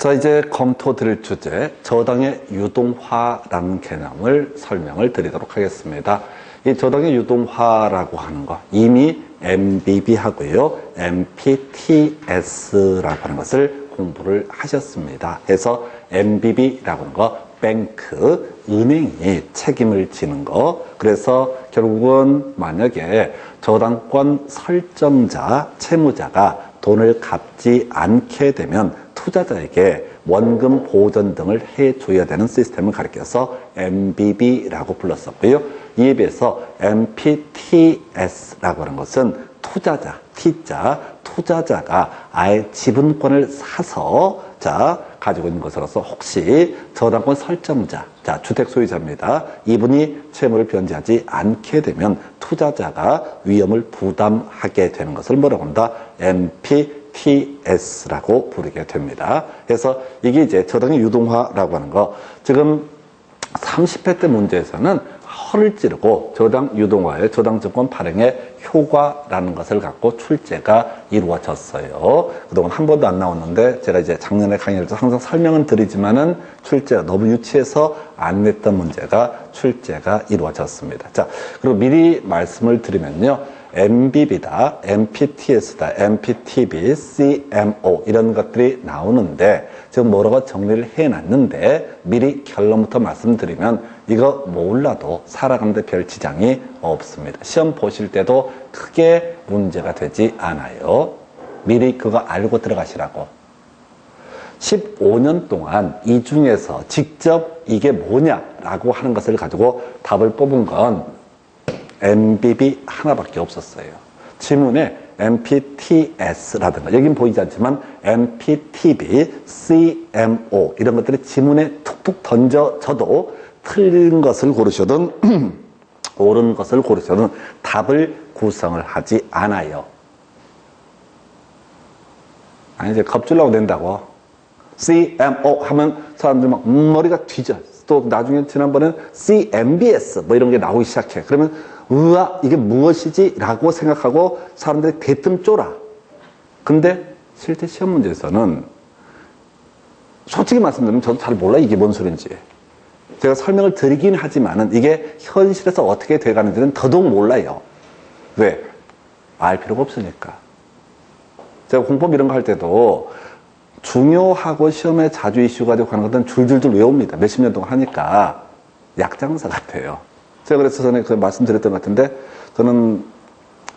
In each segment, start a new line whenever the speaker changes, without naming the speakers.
자, 이제 검토 드릴 주제, 저당의 유동화라는 개념을 설명을 드리도록 하겠습니다. 이 저당의 유동화라고 하는 거, 이미 MBB 하고요, MPTS라고 하는 것을 공부를 하셨습니다. 그래서 MBB라고 하는 거, 뱅크, 은행이 책임을 지는 거. 그래서 결국은 만약에 저당권 설정자, 채무자가 돈을 갚지 않게 되면 투자자에게 원금 보전 등을 해줘야 되는 시스템을 가리켜서 MBB라고 불렀었고요. 이에 비해서 MPTS라고 하는 것은 투자자, T자, 투자자가 아예 지분권을 사서 가지고 있는 것으로서 혹시 저당권 설정자, 주택 소유자입니다. 이분이 채무를 변제하지 않게 되면 투자자가 위험을 부담하게 되는 것을 뭐라고 한다? MPTS라고 부르게 됩니다. 그래서 이게 이제 저당의 유동화라고 하는 거, 지금 30회 때 문제에서는 허를 찌르고 저당 유동화의 저당증권 발행의 효과라는 것을 갖고 출제가 이루어졌어요. 그동안 한 번도 안 나왔는데 제가 이제 작년에 강의를 항상 설명은 드리지만은 출제가 너무 유치해서 안 냈던 문제가 출제가 이루어졌습니다. 자, 그리고 미리 말씀을 드리면요. MBB다, MPTS다, MPTB, CMO 이런 것들이 나오는데 지금 뭐라고 정리를 해놨는데 미리 결론부터 말씀드리면 이거 몰라도 살아가는데 별 지장이 없습니다. 시험 보실 때도 크게 문제가 되지 않아요. 미리 그거 알고 들어가시라고. 15년 동안 이 중에서 직접 이게 뭐냐라고 하는 것을 가지고 답을 뽑은 건 MBB 하나밖에 없었어요. 지문에 MPTS라든가, 여긴 보이지 않지만 MPTB, CMO 이런 것들이 지문에 툭툭 던져져도 틀린 것을 고르셔든 옳은 것을 고르셔든 답을 구성을 하지 않아요. 아니, 이제 겁주려고 낸다고. CMO 하면 사람들 막 머리가 뒤져. 또 나중에 지난번에는 CMBS 뭐 이런 게 나오기 시작해. 그러면 우와, 이게 무엇이지? 라고 생각하고 사람들이 대뜸 쫄아. 근데 실제 시험 문제에서는 솔직히 말씀드리면 저도 잘 몰라요. 이게 뭔 소린지. 제가 설명을 드리긴 하지만은 이게 현실에서 어떻게 돼가는지는 더더욱 몰라요. 왜? 알 필요가 없으니까. 제가 공법 이런 거 할 때도 중요하고 시험에 자주 이슈가 되고 하는 것은 줄줄줄 외웁니다. 몇십 년 동안 하니까 약장사 같아요. 제가 그래서 전에 그 말씀드렸던 것 같은데, 저는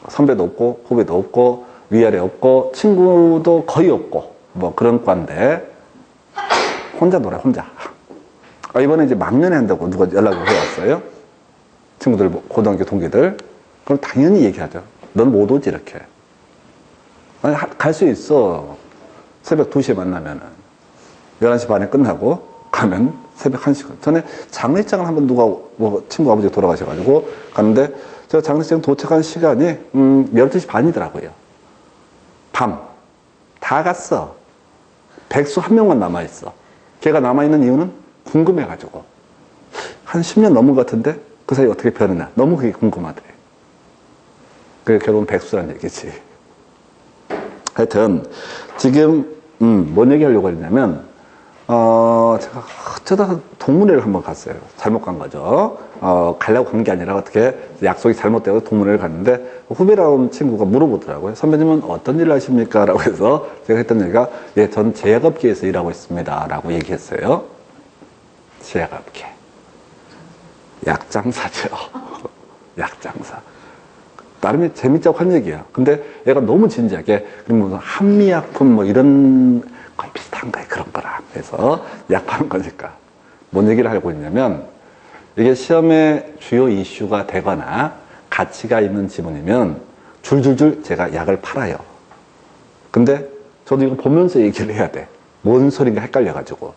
선배도 없고 후배도 없고 위아래 없고 친구도 거의 없고 뭐 그런 과인데 혼자 놀아요. 혼자. 이번에 이제 막년에 한다고 누가 연락을 해왔어요. 친구들, 고등학교 동기들. 그럼 당연히 얘기하죠. 넌 못 오지 이렇게. 아니, 갈 수 있어. 새벽 2시에 만나면은 11시 반에 끝나고 가면 새벽 1시간. 전에 장례장을 한번 누가, 친구 아버지가 돌아가셔가지고 갔는데, 제가 장례장 도착한 시간이, 12시 반이더라고요. 밤. 다 갔어. 백수 한 명만 남아있어. 걔가 남아있는 이유는 궁금해가지고. 한 10년 넘은 것 같은데, 그 사이 어떻게 변했나. 너무 그게 궁금하대. 그게 결국은 백수란 얘기지. 하여튼, 지금, 뭔 얘기 하려고 했냐면, 제가 어쩌다 동문회를 한번 갔어요. 잘못 간 거죠. 가려고 간 게 아니라 어떻게 약속이 잘못되어서 동문회를 갔는데 후배라는 친구가 물어보더라고요. 선배님은 어떤 일을 하십니까? 라고 해서 제가 했던 얘기가, 예, 전 제약업계에서 일하고 있습니다. 라고 얘기했어요. 제약업계. 약장사죠. 약장사. 나름의 재밌자고 한 얘기야. 근데 얘가 너무 진지하게, 그러면 한미약품 뭐 이런 거의 비슷한 거야. 그런 거라. 그래서 약 파는 거니까. 뭔 얘기를 하고 있냐면, 이게 시험에 주요 이슈가 되거나 가치가 있는 지문이면 줄줄줄 제가 약을 팔아요. 근데 저도 이거 보면서 얘기를 해야 돼. 뭔 소린가 헷갈려가지고.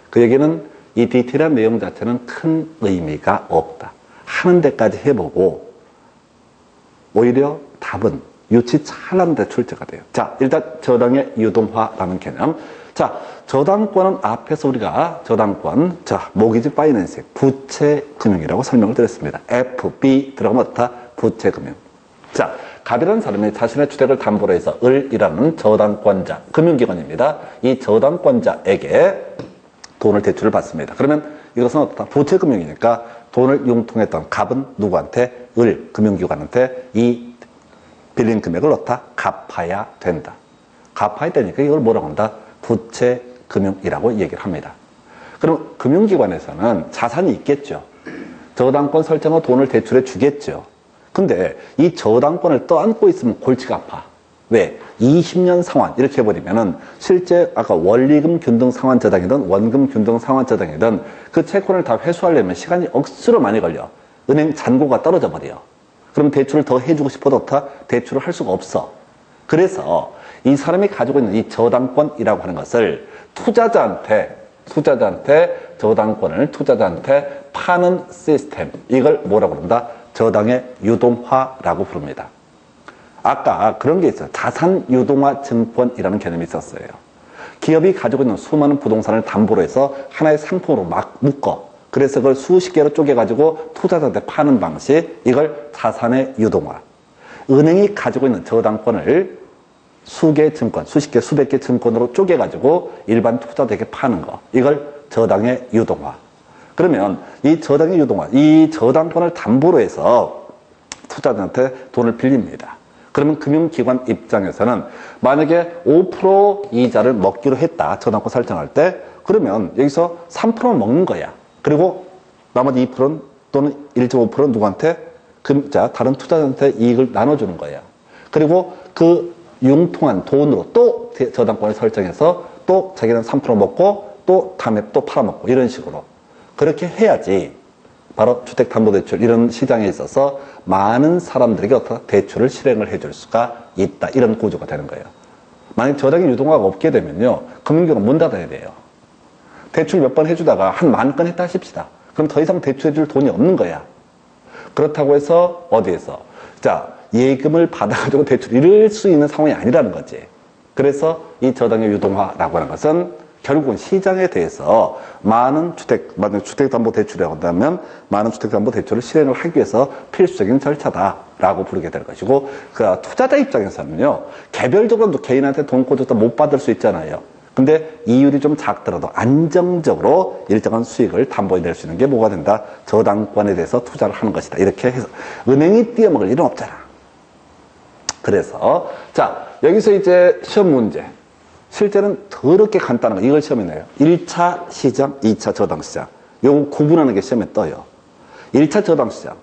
그 얘기는 이 디테일한 내용 자체는 큰 의미가 없다. 하는 데까지 해보고 오히려 답은 유치찬란한데 출제가 돼요. 자, 일단 저당의 유동화라는 개념. 자, 저당권은 앞에서 우리가 저당권, 모기지 파이낸싱, 부채금융이라고 설명을 드렸습니다. FB 들어가면 어떻다? 부채금융. 자, 갑이라는 사람이 자신의 주택을 담보로 해서 을이라는 저당권자, 금융기관입니다. 이 저당권자에게 돈을 대출을 받습니다. 그러면 이것은 어떻다? 부채금융이니까 돈을 융통했던 갑은 누구한테? 을, 금융기관한테 이 빌린 금액을 넣다 갚아야 된다. 갚아야 되니까 이걸 뭐라고 한다? 부채금융이라고 얘기를 합니다. 그럼 금융기관에서는 자산이 있겠죠. 저당권 설정한 돈을 대출해 주겠죠. 근데 이 저당권을 떠안고 있으면 골치가 아파. 왜? 20년 상환 이렇게 해버리면은 실제 아까 원리금 균등 상환 저당이든 원금 균등 상환 저당이든 그 채권을 다 회수하려면 시간이 억수로 많이 걸려. 은행 잔고가 떨어져 버려. 그럼 대출을 더 해주고 싶어도 다 대출을 할 수가 없어. 그래서 이 사람이 가지고 있는 이 저당권이라고 하는 것을 투자자한테 저당권을 투자자한테 파는 시스템, 이걸 뭐라고 그런다? 저당의 유동화라고 부릅니다. 아까 그런 게 있어요. 자산 유동화 증권이라는 개념이 있었어요. 기업이 가지고 있는 수많은 부동산을 담보로 해서 하나의 상품으로 막 묶어. 그래서 그걸 수십 개로 쪼개가지고 투자자한테 파는 방식, 이걸 자산의 유동화. 은행이 가지고 있는 저당권을 수개 증권, 수십 개, 수백 개 증권으로 쪼개가지고 일반 투자자에게 파는 거. 이걸 저당의 유동화. 그러면 이 저당의 유동화, 이 저당권을 담보로 해서 투자자한테 돈을 빌립니다. 그러면 금융기관 입장에서는 만약에 5% 이자를 먹기로 했다. 저당권 설정할 때. 그러면 여기서 3%는 먹는 거야. 그리고 나머지 2%는 또는 1.5%는 누구한테? 다른 투자자한테 이익을 나눠주는 거야. 그리고 그 융통한 돈으로 또 저당권을 설정해서 또 자기는 3% 먹고 또 다음에 또 팔아먹고 이런 식으로. 그렇게 해야지 바로 주택담보대출 이런 시장에 있어서 많은 사람들에게 어떤 대출을 실행을 해줄 수가 있다. 이런 구조가 되는 거예요. 만약 저당의 유동화가 없게 되면요. 금융기관 문 닫아야 돼요. 대출 몇 번 해주다가 한 10,000건 했다 하십시다. 그럼 더 이상 대출해줄 돈이 없는 거야. 그렇다고 해서 어디에서? 자, 예금을 받아가지고 대출 이룰 수 있는 상황이 아니라는 거지. 그래서 이 저당의 유동화라고 하는 것은 결국은 시장에 대해서 만약 주택담보대출이라고 한다면 많은 주택담보대출을 실행을 하기 위해서 필수적인 절차다라고 부르게 될 것이고, 그 투자자 입장에서는요, 개별적으로 개인한테 돈 꽂아서 못 받을 수 있잖아요. 근데 이율이 좀 작더라도 안정적으로 일정한 수익을 담보해낼 수 있는 게 뭐가 된다? 저당권에 대해서 투자를 하는 것이다. 이렇게 해서 은행이 띄어먹을 일은 없잖아. 그래서 자, 여기서 이제 시험 문제. 실제는 더럽게 간단한 거, 이걸 시험에 내요. 1차 시장, 2차 저당시장. 요거 구분하는 게 시험에 떠요. 1차 저당시장.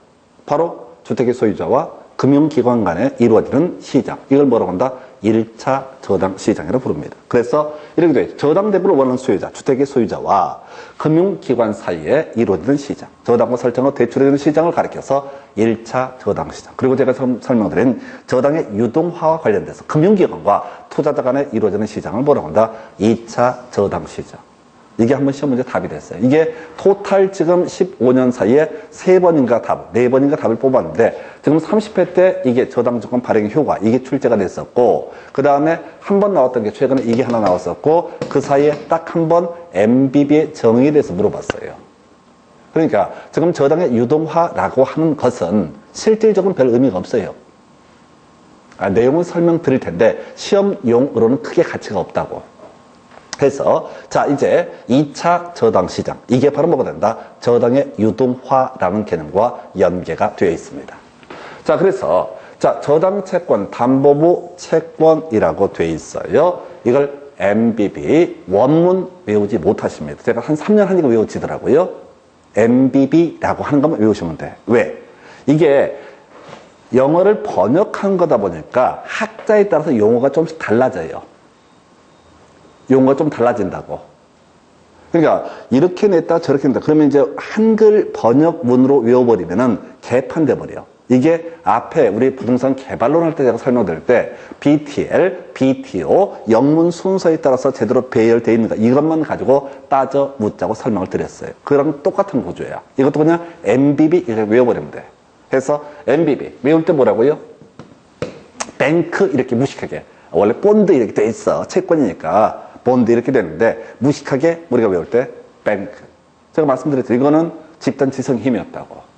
바로 주택의 소유자와 금융기관 간에 이루어지는 시장. 이걸 뭐라고 한다? 1차 저당시장이라고 부릅니다. 그래서 이렇게 돼요. 저당대부를 원하는 소유자, 주택의 소유자와 금융기관 사이에 이루어지는 시장. 저당권 설정으로 대출해주는 시장을 가리켜서 1차 저당시장. 그리고 제가 설명드린 저당의 유동화와 관련돼서 금융기관과 투자자 간에 이루어지는 시장을 뭐라고 한다? 2차 저당시장. 이게 한번 시험 문제 답이 됐어요. 이게 토탈 지금 15년 사이에 3번인가 답, 4번인가 답을 뽑았는데 지금 30회 때 이게 저당증권 발행 효과, 이게 출제가 됐었고, 그 다음에 한 번 나왔던 게 최근에 이게 하나 나왔었고, 그 사이에 딱 한 번 MBB의 정의에 대해서 물어봤어요. 그러니까 지금 저당의 유동화라고 하는 것은 실질적으로 별 의미가 없어요. 내용은 설명드릴 텐데 시험용으로는 크게 가치가 없다고. 해서 자, 이제 2차 저당시장, 이게 바로 뭐가 된다? 저당의 유동화라는 개념과 연계가 되어 있습니다. 자, 그래서 자, 저당채권 담보부 채권이라고 되어 있어요. 이걸 MBB 원문 외우지 못하십니다. 제가 한 3년 하니까 외워지더라고요. MBB라고 하는 것만 외우시면 돼. 왜? 이게 영어를 번역한 거다 보니까 학자에 따라서 용어가 좀씩 달라져요. 용어가 좀 달라진다고. 그러니까 이렇게 냈다 저렇게 냈다. 그러면 이제 한글 번역문으로 외워버리면은 개판돼 버려. 이게 앞에 우리 부동산 개발론 할 때 제가 설명드릴 때 BTL, BTO 영문 순서에 따라서 제대로 배열되어 있는가 이것만 가지고 따져 묻자고 설명을 드렸어요. 그거랑 똑같은 구조야. 이것도 그냥 MBB 이렇게 외워버리면 돼. 그래서 MBB 외울 때 뭐라고요? 뱅크 이렇게 무식하게. 원래 본드 이렇게 돼 있어. 채권이니까. 본드 이렇게 되는데 무식하게 우리가 외울 때 뱅크. 제가 말씀드렸죠. 이거는 집단 지성의 힘이었다고.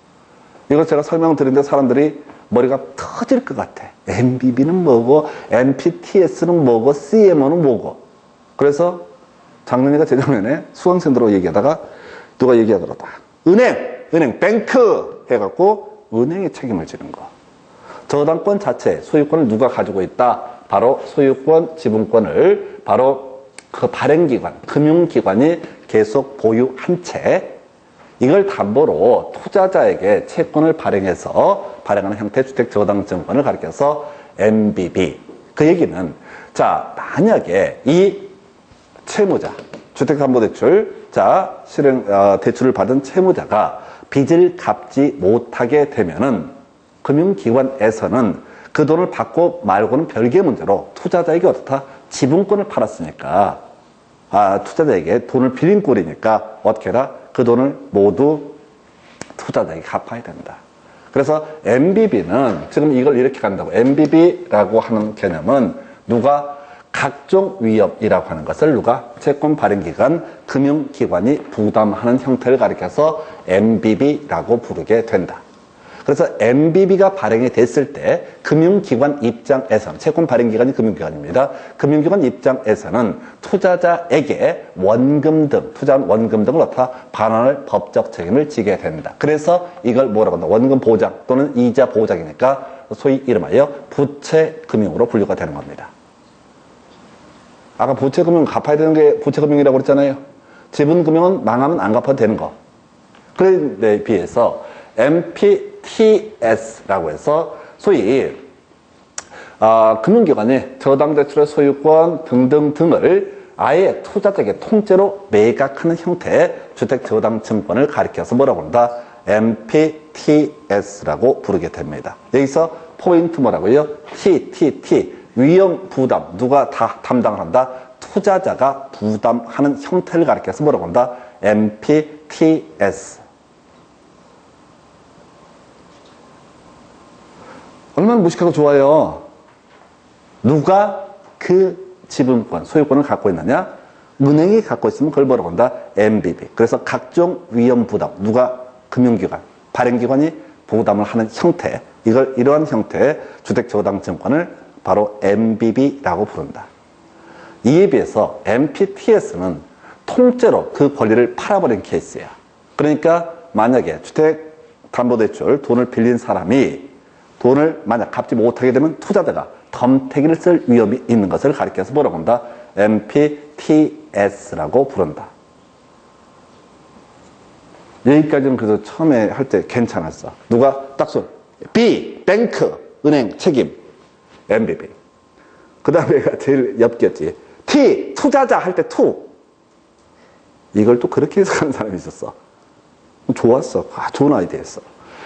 이거 제가 설명드리는데 사람들이 머리가 터질 것 같아. MBB는 뭐고, MPTS는 뭐고, CMO는 뭐고. 그래서 작년인가 재작년에 수강생들하고 얘기하다가 누가 얘기하더라다. 은행, 뱅크 해갖고 은행에 책임을 지는 거. 저당권 자체, 소유권을 누가 가지고 있다? 바로 소유권, 지분권을 바로 그 발행기관, 금융기관이 계속 보유한 채 이걸 담보로 투자자에게 채권을 발행하는 형태의 주택저당증권을 가리켜서 MBB. 그 얘기는 자, 만약에 이 채무자, 주택담보대출, 자, 대출을 받은 채무자가 빚을 갚지 못하게 되면은 금융기관에서는 그 돈을 받고 말고는 별개의 문제로 투자자에게 어떻다? 지분권을 팔았으니까, 투자자에게 돈을 빌린 꼴이니까 어떻게 해라? 그 돈을 모두 투자자에게 갚아야 된다. 그래서 MBB는 지금 이걸 이렇게 간다고. MBB라고 하는 개념은 누가 각종 위협이라고 하는 것을 누가 채권 발행기관, 금융기관이 부담하는 형태를 가리켜서 MBB라고 부르게 된다. 그래서 MBB가 발행이 됐을 때 금융기관 입장에서는, 채권 발행기관이 금융기관입니다. 금융기관 입장에서는 투자자에게 원금 등, 투자한 원금 등을 어떻다? 반환할 법적 책임을 지게 된다. 그래서 이걸 뭐라고 한다? 원금 보장 또는 이자 보장이니까 소위 이름하여 부채금융으로 분류가 되는 겁니다. 아까 부채금융 갚아야 되는 게 부채금융이라고 그랬잖아요. 지분금융은 망하면 안 갚아도 되는 거. 그런데 비해서 MPTS라고 해서 소위 금융기관이 저당대출의 소유권 등등등을 아예 투자자에게 통째로 매각하는 형태의 주택저당증권을 가리켜서 뭐라고 한다? MPTS라고 부르게 됩니다. 여기서 포인트 뭐라고요? TTT 위험 부담, 누가 다 담당을 한다? 투자자가 부담하는 형태를 가리켜서 뭐라고 한다? MPTS. 얼마나 무식하고 좋아요. 누가 그 지분권, 소유권을 갖고 있느냐? 은행이 갖고 있으면 그걸 뭐라고 한다? MBB. 그래서 각종 위험 부담, 누가 금융기관, 발행기관이 부담을 하는 형태, 이러한 형태의 주택저당증권을 바로 MBB라고 부른다. 이에 비해서 MPTS는 통째로 그 권리를 팔아버린 케이스야. 그러니까 만약에 주택담보대출 돈을 빌린 사람이 돈을 만약 갚지 못하게 되면 투자자가 덤태기를 쓸 위험이 있는 것을 가리켜서 뭐라고 한다? MPTS라고 부른다. 여기까지는 그래서 처음에 할 때 괜찮았어. 누가 딱 손. B, 뱅크, 은행, 책임. MBB. 그 다음에가 제일 엽겠지. T, 투자자 할 때 투. 이걸 또 그렇게 해석하는 사람이 있었어. 좋았어. 좋은 아이디어였어.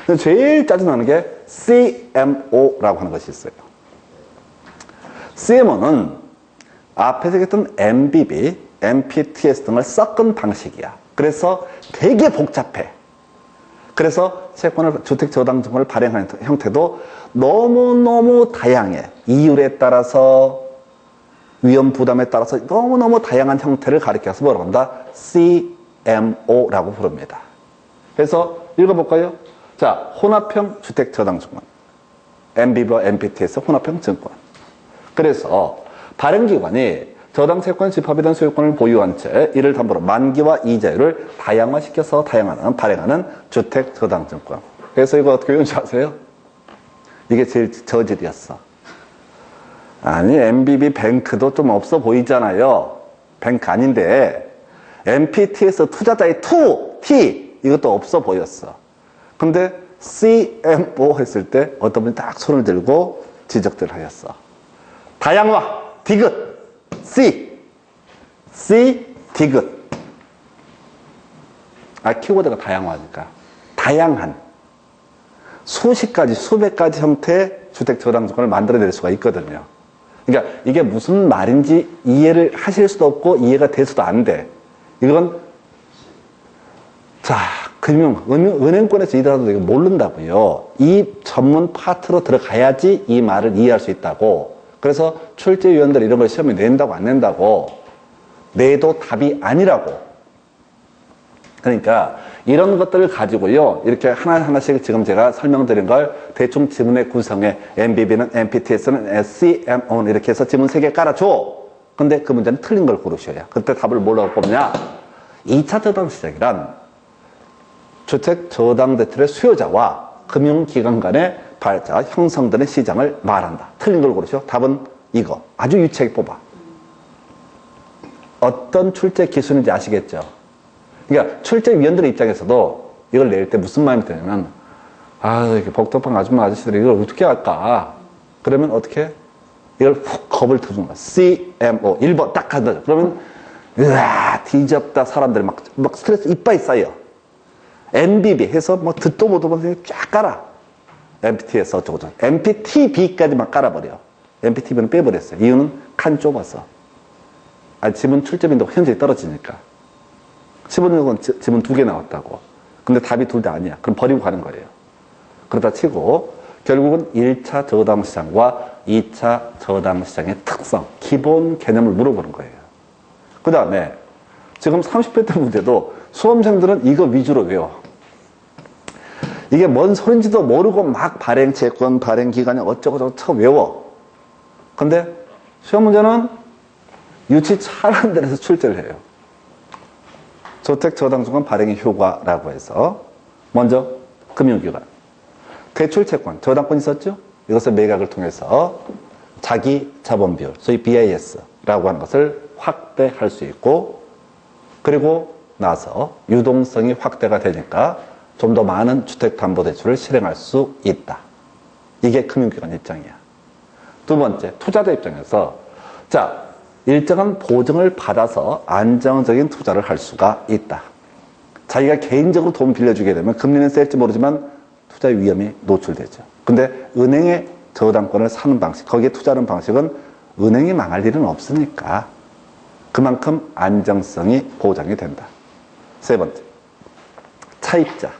근데 제일 짜증나는 게 CMO라고 하는 것이 있어요. CMO는 앞에서 얘기했던 MBB, MPTS 등을 섞은 방식이야. 그래서 되게 복잡해. 그래서 채권을, 주택저당증권을 발행하는 형태도 너무너무 다양해. 이율에 따라서, 위험 부담에 따라서 너무너무 다양한 형태를 가리켜서 뭐라고 한다? CMO라고 부릅니다. 그래서 읽어볼까요? 자, 혼합형 주택저당증권. MBB와 MPTS 혼합형 증권. 그래서 발행기관이 저당 채권 집합에 대한 소유권을 보유한 채 이를 담보로 만기와 이자율을 다양화시켜서 발행하는 주택저당증권. 그래서 이거 어떻게 되는지 아세요? 이게 제일 저질이었어. 아니, MBB 뱅크도 좀 없어 보이잖아요. 뱅크 아닌데 MPT에서 투자자의 T 이것도 없어 보였어. 근데 CMO 했을 때 어떤 분이 딱 손을 들고 지적들 하셨어. 다양화, 디귿. 디귿. 키워드가 다양화니까. 다양한. 수십 가지, 수백 가지 형태의 주택저당증권을 만들어낼 수가 있거든요. 그러니까 이게 무슨 말인지 이해를 하실 수도 없고 이해가 돼서도 안 돼. 이건, 자, 은행권에서 일하도 이거 모른다고요. 이 전문 파트로 들어가야지 이 말을 이해할 수 있다고. 그래서 출제위원들 이런 걸 시험에 낸다고 안 낸다고. 내도 답이 아니라고. 그러니까 이런 것들을 가지고요, 이렇게 하나하나씩 지금 제가 설명드린 걸 대충 지문의 구성에 MBB는 MPTS는 CMO는 이렇게 해서 지문 3개 깔아줘. 근데 그 문제는 틀린 걸 고르셔야. 그때 답을 뭐라고 뽑냐? 2차 저당 시장이란 주택 저당 대출의 수요자와 금융기관 간의 발자 형성되는 시장을 말한다. 틀린 걸 고르셔. 답은 이거. 아주 유치하게 뽑아. 어떤 출제 기준인지 아시겠죠? 그러니까 출제위원들의 입장에서도 이걸 낼 때 무슨 마음이 드냐면, 아, 이렇게 복덕방 아저씨들이 이걸 어떻게 할까? 그러면 어떻게? 이걸 훅 겁을 터주는 거야. CMO 1번 딱 간다. 그러면 으아 뒤집다 사람들이 막 스트레스 이빨이 쌓여. MBB 해서 뭐 듣도 보도 못해서 쫙 깔아. MPT에서 어쩌고저쩌고. MPTB까지만 깔아버려. MPTB는 빼버렸어요. 이유는 칸 좁아서. 지문 출제빈도가 현저히 떨어지니까. 15년은 지문 2개 나왔다고. 근데 답이 둘 다 아니야. 그럼 버리고 가는 거예요. 그러다 치고 결국은 1차 저당시장과 2차 저당시장의 특성, 기본 개념을 물어보는 거예요. 그 다음에 지금 30회 때 문제도 수험생들은 이거 위주로 외워. 이게 뭔 소린지도 모르고 막 발행채권, 발행기간이 어쩌고저쩌고 쳐 외워. 근데 시험 문제는 유치 잘하는 데서 출제를 해요. 주택저당수간 발행의 효과라고 해서 먼저 금융기관, 대출채권, 저당권 있었죠? 이것을 매각을 통해서 자기 자본 비율, 소위 BIS라고 하는 것을 확대할 수 있고, 그리고 나서 유동성이 확대가 되니까 좀 더 많은 주택담보대출을 실행할 수 있다. 이게 금융기관 입장이야. 두 번째, 투자자 입장에서 자, 일정한 보증을 받아서 안정적인 투자를 할 수가 있다. 자기가 개인적으로 돈 빌려주게 되면 금리는 셀지 모르지만 투자의 위험이 노출되죠. 근데 은행의 저당권을 사는 방식, 거기에 투자하는 방식은 은행이 망할 일은 없으니까 그만큼 안정성이 보장이 된다. 세 번째, 차입자.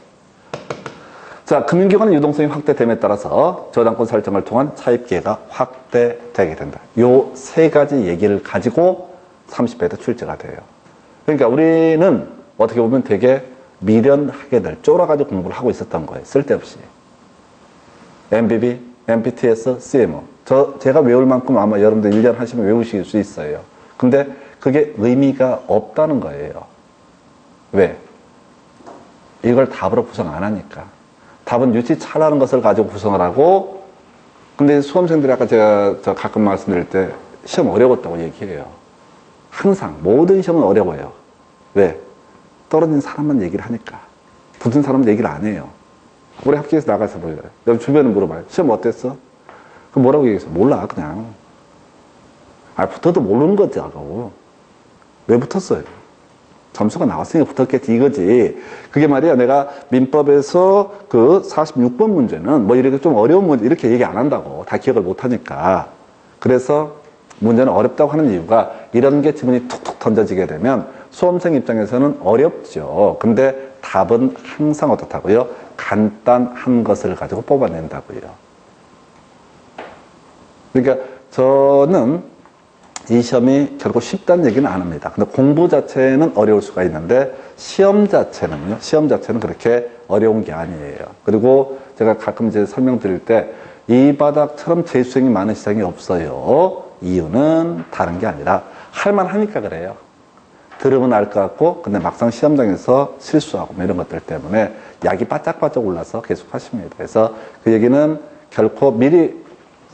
자, 금융기관의 유동성이 확대됨에 따라서 저당권 설정을 통한 차입 기회가 확대되게 된다. 요 세 가지 얘기를 가지고 30회도 출제가 돼요. 그러니까 우리는 어떻게 보면 되게 미련하게 될, 쫄아가지고 공부를 하고 있었던 거예요. 쓸데없이. MBB, MPTS, CMO. 제가 외울 만큼 아마 여러분들 1년 하시면 외우실 수 있어요. 근데 그게 의미가 없다는 거예요. 왜? 이걸 답으로 구성 안 하니까. 답은 유치 잘하는 것을 가지고 구성을 하고, 근데 수험생들이 아까 제가 가끔 말씀드릴 때 시험 어려웠다고 얘기해요. 항상 모든 시험은 어려워요. 왜? 떨어진 사람만 얘기를 하니까. 붙은 사람은 얘기를 안 해요. 우리 학교에서 나가서 보여요. 여기 주변에 물어봐요. 시험 어땠어? 그럼 뭐라고 얘기했어? 몰라, 그냥. 붙어도 모르는 거지, 하고. 왜 붙었어요? 점수가 나왔으니까 붙었겠지, 이거지. 그게 말이야, 내가 민법에서 그 46번 문제는 뭐 이렇게 좀 어려운 문제, 이렇게 얘기 안 한다고. 다 기억을 못 하니까. 그래서 문제는 어렵다고 하는 이유가 이런 게 지문이 툭툭 던져지게 되면 수험생 입장에서는 어렵죠. 근데 답은 항상 어떻다고요? 간단한 것을 가지고 뽑아낸다고요. 그러니까 저는 이 시험이 결국 쉽다는 얘기는 안 합니다. 근데 공부 자체는 어려울 수가 있는데 시험 자체는 그렇게 어려운 게 아니에요. 그리고 제가 가끔 이제 설명드릴 때 이 바닥처럼 재수생이 많은 시장이 없어요. 이유는 다른 게 아니라 할만하니까 그래요. 들으면 알 것 같고 근데 막상 시험장에서 실수하고 뭐 이런 것들 때문에 약이 바짝바짝 올라서 계속 하십니다. 그래서 그 얘기는 결코 미리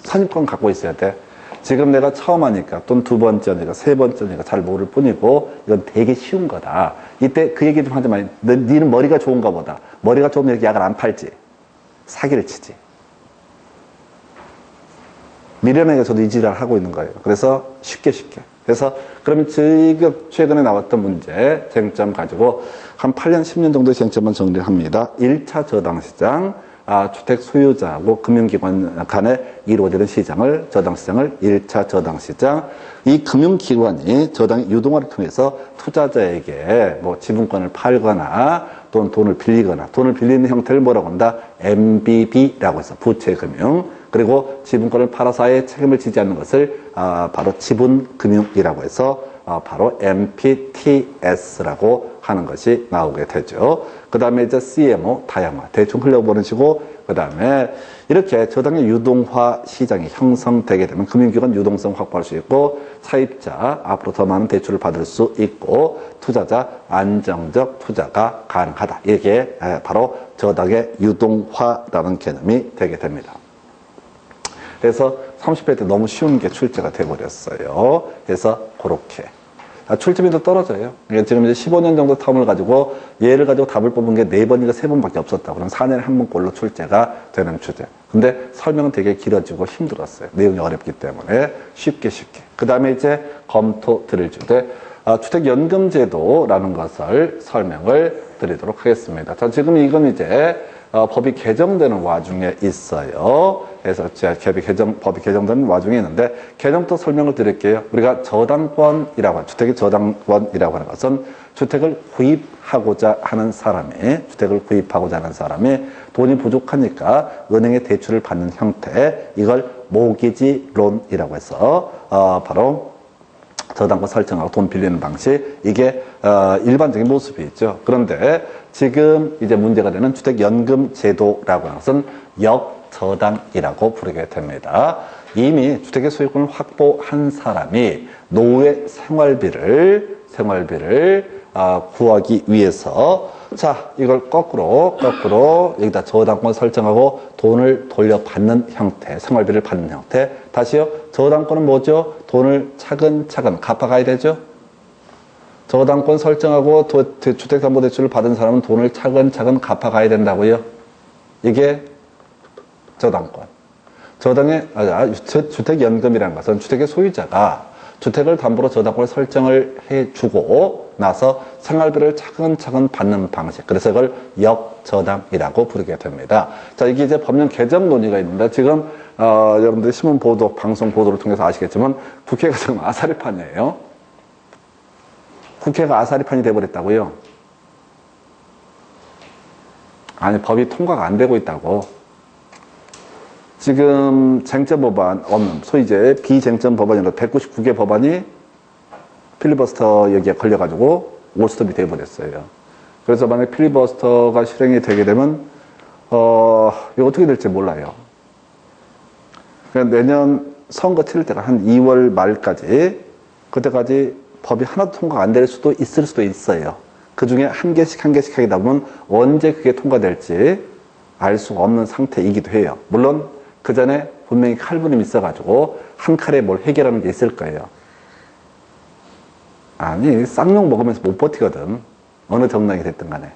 선입견 갖고 있어야 돼. 지금 내가 처음 하니까 또는 두 번째니까 세 번째니까 잘 모를 뿐이고 이건 되게 쉬운 거다. 이때 그 얘기 좀 하지 마. 너는 머리가 좋은가 보다. 머리가 좋으면 이렇게 약을 안 팔지. 사기를 치지. 미련하게 저도 이 지랄을 하고 있는 거예요. 그래서 쉽게. 그래서 그러면 지금 최근에 나왔던 문제 쟁점 가지고 한 8년, 10년 정도의 쟁점만 정리를 합니다. 1차 저당시장. 주택 소유자하고 금융기관 간에 이루어지는 시장을, 저당시장을 1차 저당시장. 이 금융기관이 저당의 유동화를 통해서 투자자에게 뭐 지분권을 팔거나 또는 돈을 빌리거나, 돈을 빌리는 형태를 뭐라고 한다? MBB라고 해서 부채금융. 그리고 지분권을 팔아서 아예 책임을 지지 않는 것을 바로 지분금융이라고 해서 바로 MPTS라고 하는 것이 나오게 되죠. 그 다음에 이제 CMO, 다양화, 대충 흘려보내시고, 그 다음에 이렇게 저당의 유동화 시장이 형성되게 되면 금융기관 유동성 확보할 수 있고, 차입자 앞으로 더 많은 대출을 받을 수 있고, 투자자 안정적 투자가 가능하다. 이게 바로 저당의 유동화라는 개념이 되게 됩니다. 그래서 30회 때 너무 쉬운 게 출제가 돼버렸어요. 그래서 그렇게. 출제비도 떨어져요. 그러니까 지금 이제 15년 정도 텀을 가지고 얘를 가지고 답을 뽑은 게 4번인가 3번밖에 없었다. 그럼 4년에 한 번꼴로 출제가 되는 주제. 근데 설명은 되게 길어지고 힘들었어요. 내용이 어렵기 때문에 쉽게. 그 다음에 이제 검토 드릴 주제. 주택연금제도라는 것을 설명을 드리도록 하겠습니다. 자, 지금 이건 이제 법이 개정되는 와중에 있어요. 그래서 법이 개정되는 와중에 있는데, 개정부터 설명을 드릴게요. 우리가 저당권이라고 하는, 주택의 저당권이라고 하는 것은 주택을 구입하고자 하는 사람이 돈이 부족하니까 은행에 대출을 받는 형태, 이걸 모기지론이라고 해서 바로 저당권 설정하고 돈 빌리는 방식, 이게 일반적인 모습이 있죠. 그런데 지금 이제 문제가 되는 주택연금제도라고 하는 것은 역저당이라고 부르게 됩니다. 이미 주택의 소유권을 확보한 사람이 노후의 생활비를 구하기 위해서, 자, 이걸 거꾸로 여기다 저당권 설정하고 돈을 돌려받는 형태, 생활비를 받는 형태. 다시요, 저당권은 뭐죠? 돈을 차근차근 갚아가야 되죠? 저당권 설정하고 주택담보대출을 받은 사람은 돈을 차근차근 갚아가야 된다고요? 이게 저당권. 주택연금이라는 것은 주택의 소유자가 주택을 담보로 저당권을 설정을 해주고 나서 생활비를 차근차근 받는 방식. 그래서 이걸 역저당이라고 부르게 됩니다. 자, 이게 이제 법령 개정 논의가 있는데, 지금 여러분들이 신문 보도, 방송 보도를 통해서 아시겠지만 국회가 지금 아사리판이에요. 국회가 아사리판이 돼버렸다고요? 아니, 법이 통과가 안 되고 있다고. 지금 쟁점 법안 없는, 소위 이제 비쟁점 법안이라 199개 법안이 필리버스터 여기에 걸려가지고 올스톱이 돼버렸어요. 그래서 만약에 필리버스터가 실행이 되게 되면 이거 어떻게 될지 몰라요. 그러니까 내년 선거 치를 때가 한 2월 말까지, 그때까지 법이 하나도 통과가 안 될 수도 있을 수도 있어요. 그 중에 한 개씩 하다 보면 언제 그게 통과될지 알 수가 없는 상태이기도 해요. 물론 그 전에 분명히 칼부림이 있어가지고 한 칼에 뭘 해결하는 게 있을 거예요. 아니, 쌍욕 먹으면서 못 버티거든. 어느 정당이 됐든 간에.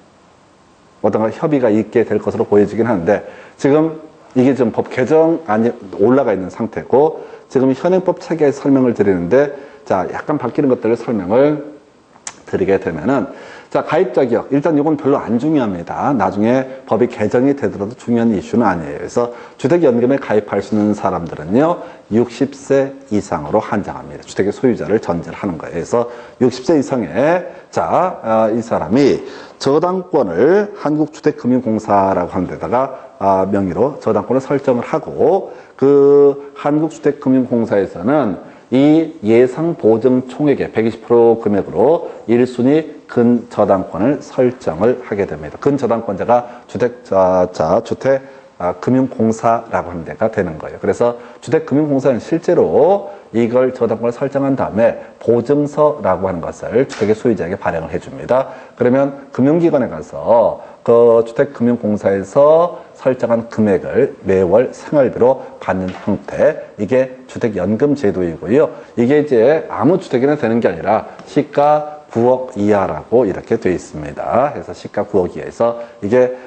어떤가 협의가 있게 될 것으로 보여지긴 하는데, 지금 이게 좀 법 개정안이 올라가 있는 상태고, 지금 현행법 체계에 설명을 드리는데, 자, 약간 바뀌는 것들을 설명을 드리게 되면은, 자, 가입자 기억. 일단 이건 별로 안 중요합니다. 나중에 법이 개정이 되더라도 중요한 이슈는 아니에요. 그래서 주택연금에 가입할 수 있는 사람들은요, 60세 이상으로 한정합니다. 주택의 소유자를 전제를 하는 거예요. 그래서 60세 이상의, 자, 이 사람이 저당권을 한국주택금융공사라고 하는 데다가 명의로 저당권을 설정을 하고, 그 한국주택금융공사에서는 이 예상보증 총액의 120% 금액으로 1순위 근저당권을 설정을 하게 됩니다. 근저당권자가 주택금융공사라고 하는 데가 되는 거예요. 그래서 주택금융공사는 실제로 이걸 저당권을 설정한 다음에 보증서라고 하는 것을 주택의 소유자에게 발행을 해줍니다. 그러면 금융기관에 가서 그 주택금융공사에서 설정한 금액을 매월 생활비로 받는 형태, 이게 주택연금제도이고요. 이게 이제 아무 주택이나 되는 게 아니라 시가 9억 이하라고 이렇게 되어 있습니다. 그래서 시가 9억 이하에서 이게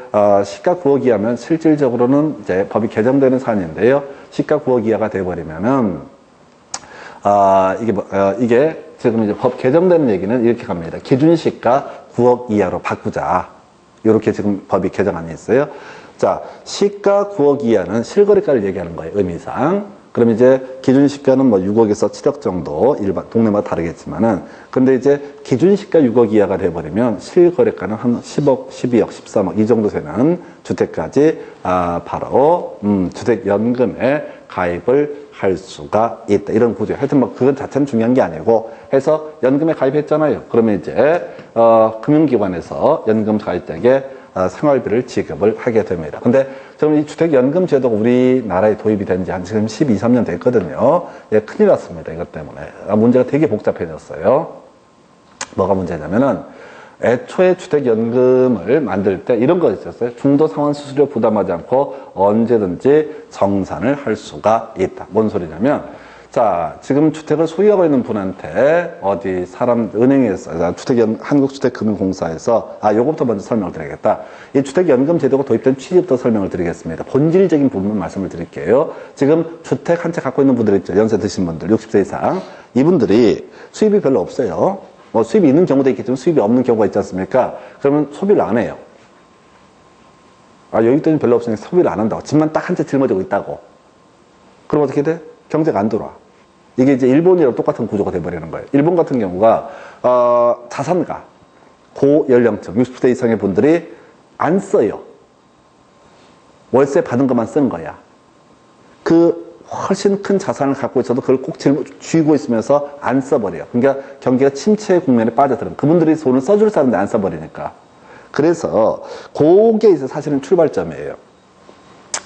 시가 9억 이하면 실질적으로는 이제 법이 개정되는 사안인데요. 시가 9억 이하가 돼버리면은 이게 지금 이제 법 개정되는 얘기는 이렇게 갑니다. 기준시가 9억 이하로 바꾸자. 이렇게 지금 법이 개정안이 있어요. 자, 시가 9억 이하는 실거래가를 얘기하는 거예요, 의미상. 그럼 이제 기준시가는 뭐 6억에서 7억 정도, 일반, 동네마다 다르겠지만은, 근데 이제 기준시가 6억 이하가 돼버리면 실거래가는 한 10억, 12억, 13억, 이 정도 되는 주택까지, 바로, 주택연금에 가입을 할 수가 있다. 이런 구조예요. 하여튼 뭐 그건 자체는 중요한 게 아니고 해서 연금에 가입했잖아요. 그러면 이제 금융기관에서 연금 가입자에게 생활비를 지급을 하게 됩니다. 근데 지금 이 주택연금 제도가 우리나라에 도입이 된 지 한 지금 12, 13년 됐거든요. 예, 큰일 났습니다. 이것 때문에. 문제가 되게 복잡해졌어요. 뭐가 문제냐면은 애초에 주택연금을 만들 때 이런 거 있었어요. 중도 상환 수수료 부담하지 않고 언제든지 정산을 할 수가 있다. 뭔 소리냐면, 자, 지금 주택을 소유하고 있는 분한테 어디 은행에서, 한국주택금융공사에서, 요것부터 먼저 설명을 드리겠다. 이 주택연금 제도가 도입된 취지부터 설명을 드리겠습니다. 본질적인 부분만 말씀을 드릴게요. 지금 주택 한 채 갖고 있는 분들 있죠. 연세 드신 분들, 60세 이상. 이분들이 수입이 별로 없어요. 뭐 수입이 있는 경우도 있겠지만 수입이 없는 경우가 있지 않습니까? 그러면 소비를 안 해요. 여기 돈이 별로 없으니까 소비를 안 한다고. 집만 딱 한 채 짊어지고 있다고. 그럼 어떻게 돼? 경제가 안 돌아. 이게 이제 일본이랑 똑같은 구조가 돼버리는 거예요. 일본 같은 경우가 자산가, 고연령층, 60대 이상의 분들이 안 써요. 월세 받은 것만 쓰는 거야. 훨씬 큰 자산을 갖고 있어도 그걸 꼭 쥐고 있으면서 안 써버려요. 그러니까 경기가 침체 국면에 빠져들은 그분들이 돈을 써줄 사람인데 안 써버리니까. 그래서 그게 이제 사실은 출발점이에요.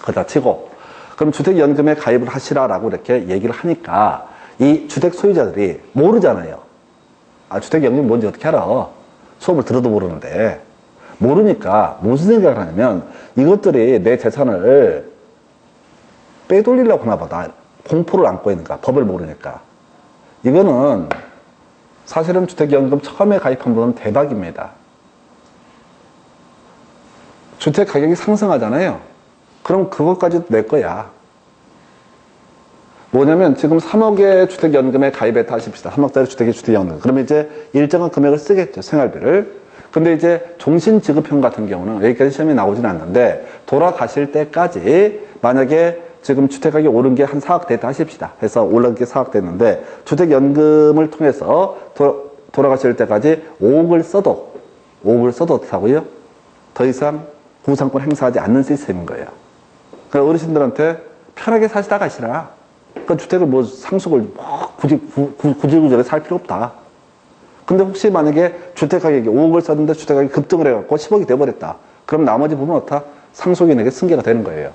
그러다 치고 그럼 주택연금에 가입을 하시라라고 이렇게 얘기를 하니까 이 주택 소유자들이 모르잖아요. 주택연금이 뭔지 어떻게 알아? 수업을 들어도 모르는데. 모르니까 무슨 생각을 하냐면 이것들이 내 재산을 빼돌리려고 하나 보다. 공포를 안고 있는가. 법을 모르니까. 이거는 사실은 주택연금 처음에 가입한 분은 대박입니다. 주택 가격이 상승하잖아요. 그럼 그것까지도 내 거야. 뭐냐면 지금 3억의 주택연금에 가입했다 하십시다. 3억짜리 주택연금. 그러면 이제 일정한 금액을 쓰겠죠. 생활비를. 근데 이제 종신지급형 같은 경우는 여기까지 시험이 나오진 않는데 돌아가실 때까지 만약에 지금 주택가격이 오른 게 한 4억 됐다 하십시다. 해서 올라간 게 4억 됐는데 주택연금을 통해서 돌아가실 때까지 5억을 써도 어떻다고요? 더 이상 구상권 행사하지 않는 시스템인 거예요. 그러니까 어르신들한테 편하게 사시다 가시라. 그러니까 주택을 뭐 상속을 구질구질하게 살 필요 없다. 근데 혹시 만약에 주택가격이 5억을 썼는데 주택가격이 급등을 해갖고 10억이 돼버렸다. 그럼 나머지 부분은 어떻다? 상속인에게 승계가 되는 거예요.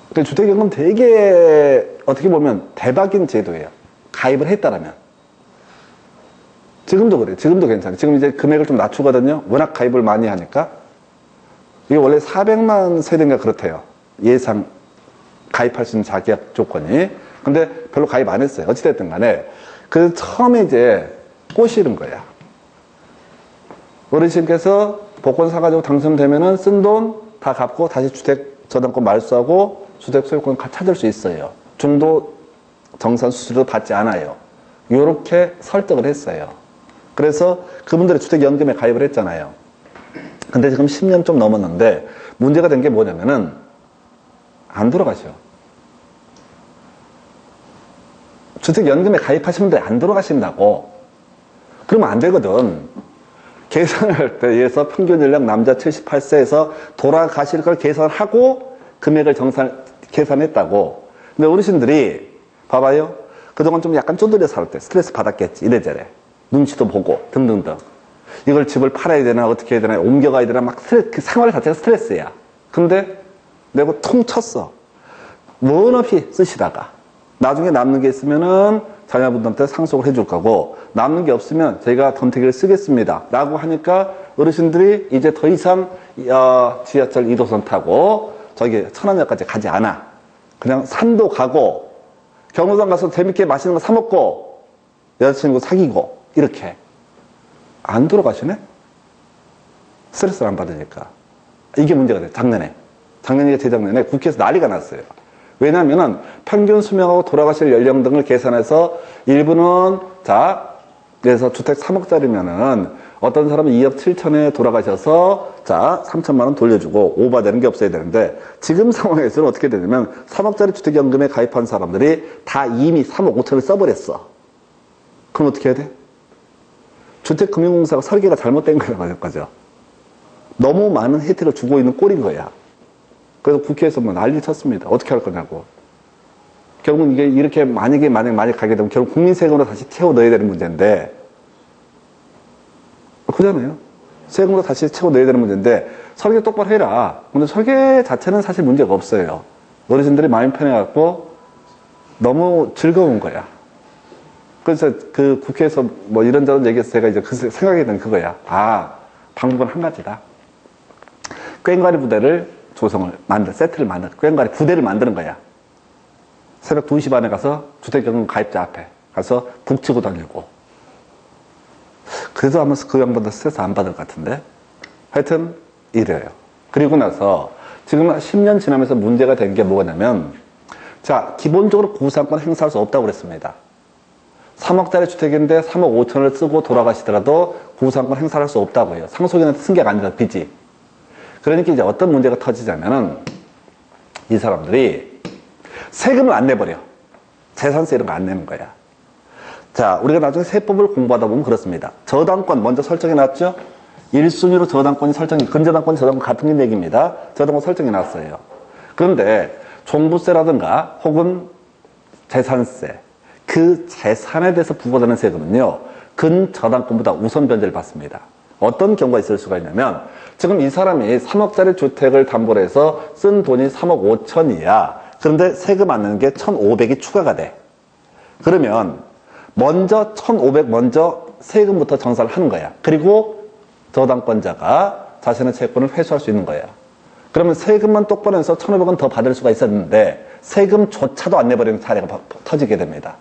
그러니까 주택연금 되게 어떻게 보면 대박인 제도예요. 가입을 했다라면. 지금도 그래요. 지금도 괜찮아요. 지금 이제 금액을 좀 낮추거든요. 워낙 가입을 많이 하니까. 이게 원래 400만 세대인가 그렇대요. 예상 가입할 수 있는 자격 조건이. 근데 별로 가입 안 했어요. 어찌됐든 간에. 그래서 처음에 이제 꼬시는 거야. 어르신께서 복권 사가지고 당첨되면은 쓴 돈 다 갚고 다시 주택 저당권 말소하고 주택 소유권 찾을 수 있어요. 중도 정산 수수료도 받지 않아요. 이렇게 설득을 했어요. 그래서 그분들이 주택연금에 가입을 했잖아요. 근데 지금 10년 좀 넘었는데 문제가 된 게 뭐냐면은 안 돌아가셔. 주택연금에 가입하신 분들이 안 돌아가신다고. 그러면 안 되거든. 계산을 할 때 예서 평균 연령 남자 78세에서 돌아가실 걸 계산하고 금액을 계산했다고. 근데 어르신들이 봐봐요. 그동안 좀 약간 쪼들려 살 때 스트레스 받았겠지. 이래저래. 눈치도 보고 등등등. 이걸 집을 팔아야 되나 어떻게 해야 되나 옮겨가야 되나 막 그 생활 자체가 스트레스야. 근데 내가 통 쳤어. 원 없이 쓰시다가 나중에 남는 게 있으면은 자녀분들한테 상속을 해줄 거고 남는 게 없으면 저희가 덤태기를 쓰겠습니다 라고 하니까 어르신들이 이제 더 이상 지하철 2호선 타고 저기 천안역까지 가지 않아. 그냥 산도 가고 경로당 가서 재밌게 맛있는 거 사 먹고 여자친구 사귀고 이렇게 안 돌아가시네? 스트레스를 안 받으니까. 이게 문제가 돼. 작년이가 재작년에 국회에서 난리가 났어요. 왜냐면은 평균 수명하고 돌아가실 연령 등을 계산해서 일부는 그래서 주택 3억짜리면은 어떤 사람은 2억 7천에 돌아가셔서 3천만 원 돌려주고 오버되는 게 없어야 되는데 지금 상황에서는 어떻게 되냐면 3억짜리 주택연금에 가입한 사람들이 다 이미 3억 5천을 써버렸어. 그럼 어떻게 해야 돼? 주택금융공사가 설계가 잘못된 거죠. 너무 많은 혜택을 주고 있는 꼴인 거야. 그래서 국회에서 뭐 난리 쳤습니다. 어떻게 할 거냐고. 결국은 이게 이렇게 만약에 가게 되면 결국 국민 세금으로 다시 채워 넣어야 되는 문제인데, 그잖아요. 세금으로 다시 채워 넣어야 되는 문제인데, 설계 똑바로 해라. 근데 설계 자체는 사실 문제가 없어요. 어르신들이 마음이 편해갖고 너무 즐거운 거야. 그래서 그 국회에서 뭐 이런저런 얘기해서 제가 이제 그 생각이 든 그거야. 아, 방법은 한 가지다. 꽹과리 부대를 세트를 꽹과리 부대를 만드는 거야. 새벽 2시 반에 가서 주택연금 가입자 앞에 가서 북치고 다니고. 그래서 아마 그 양반도 스트레스 안 받을 것 같은데. 하여튼, 이래요. 그리고 나서 지금 10년 지나면서 문제가 된 게 뭐냐면, 자, 기본적으로 구상권 행사할 수 없다고 그랬습니다. 3억짜리 주택인데 3억 5천을 쓰고 돌아가시더라도 구상권 행사할 수 없다고 해요. 상속인한테 승계가 아니라 빚이. 그러니까 이제 어떤 문제가 터지자면은 이 사람들이 세금을 안 내버려. 재산세 이런 거 안 내는 거야. 자, 우리가 나중에 세법을 공부하다 보면 그렇습니다. 저당권 먼저 설정해 놨죠? 1순위로 저당권이 근저당권, 저당권 같은 얘기입니다. 저당권 설정해 놨어요. 그런데 종부세라든가 혹은 재산세, 그 재산에 대해서 부과되는 세금은요, 근저당권보다 우선 변제를 받습니다. 어떤 경우가 있을 수가 있냐면, 지금 이 사람이 3억짜리 주택을 담보로 해서 쓴 돈이 3억 5천이야. 그런데 세금 안 내는 게 1,500이 추가가 돼. 그러면 먼저 1,500 먼저 세금부터 정산을 하는 거야. 그리고 저당권자가 자신의 채권을 회수할 수 있는 거야. 그러면 세금만 똑바로 해서 1,500원 더 받을 수가 있었는데 세금조차도 안 내버리는 사례가 터지게 됩니다.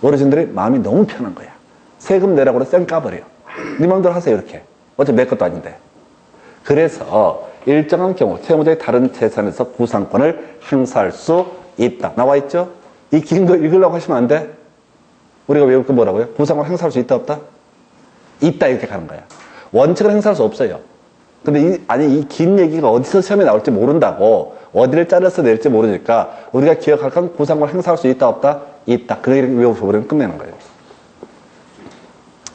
어르신들이 마음이 너무 편한 거야. 세금 내라고 그래 쌩 까버려. 네 마음대로 하세요 이렇게. 어차피 내 것도 아닌데. 그래서 일정한 경우 채무자의 다른 재산에서 구상권을 행사할 수 있다. 나와 있죠? 이 긴 거 읽으려고 하시면 안 돼. 우리가 외울 거 뭐라고요? 구상권 행사할 수 있다 없다? 있다 이렇게 가는 거야. 원칙을 행사할 수 없어요. 근데 이 긴 얘기가 어디서 시험에 나올지 모른다고, 어디를 잘라서 낼지 모르니까 우리가 기억할 건 구상권 행사할 수 있다 없다? 있다. 그 얘기를 외워버리면 끝내는 거예요.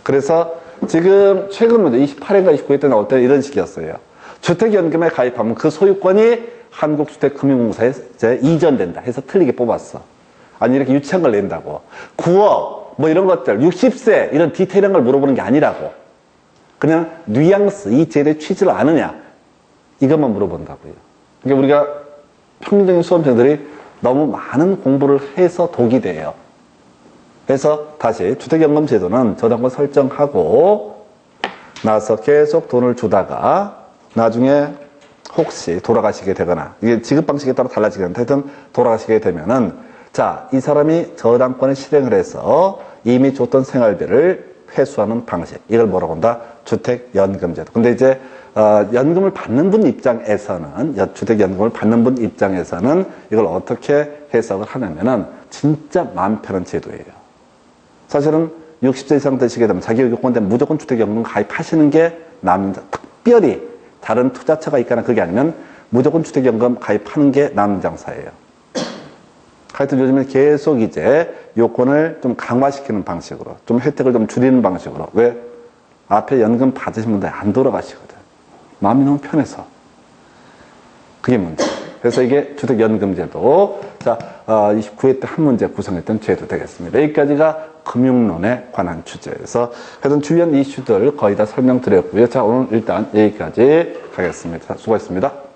그래서 지금 최근 문제 28회인가 29회 때 나올 때 이런 식이었어요. 주택연금에 가입하면 그 소유권이 한국주택금융공사에 이제 이전된다 해서 틀리게 뽑았어. 아니 이렇게 유치한 걸 낸다고. 9억 뭐 이런 것들 60세 이런 디테일한 걸 물어보는 게 아니라고. 그냥 뉘앙스 이 제도의 취지를 아느냐 이것만 물어본다고요. 그러니까 우리가 평균적인 수험생들이 너무 많은 공부를 해서 독이 돼요. 그래서 다시 주택연금 제도는 저당권 설정하고 나서 계속 돈을 주다가 나중에 혹시 돌아가시게 되거나 이게 지급 방식에 따라 달라지긴 한데 하여튼 돌아가시게 되면은 자, 이 사람이 저당권을 실행을 해서 이미 줬던 생활비를 회수하는 방식 이걸 뭐라고 한다? 주택연금제도. 근데 이제 연금을 받는 분 입장에서는 주택연금을 받는 분 입장에서는 이걸 어떻게 해석을 하냐면은 진짜 마음 편한 제도예요. 사실은 60세 이상 되시게 되면 자기 요건 되면 무조건 주택연금 가입하시는 게 남자. 특별히 다른 투자처가 있거나 그게 아니면 무조건 주택연금 가입하는 게 남는 장사예요. 하여튼 요즘에 계속 이제 요건을 좀 강화시키는 방식으로, 좀 혜택을 좀 줄이는 방식으로. 왜? 앞에 연금 받으신 분들 안 돌아가시거든. 마음이 너무 편해서. 그게 문제. 그래서 이게 주택연금제도. 자, 29회 때 한 문제 구성했던 제도 되겠습니다. 여기까지가 금융론에 관한 주제에서 하여튼 주변 이슈들 거의 다 설명드렸고요. 자, 오늘 일단 여기까지 가겠습니다. 수고하셨습니다.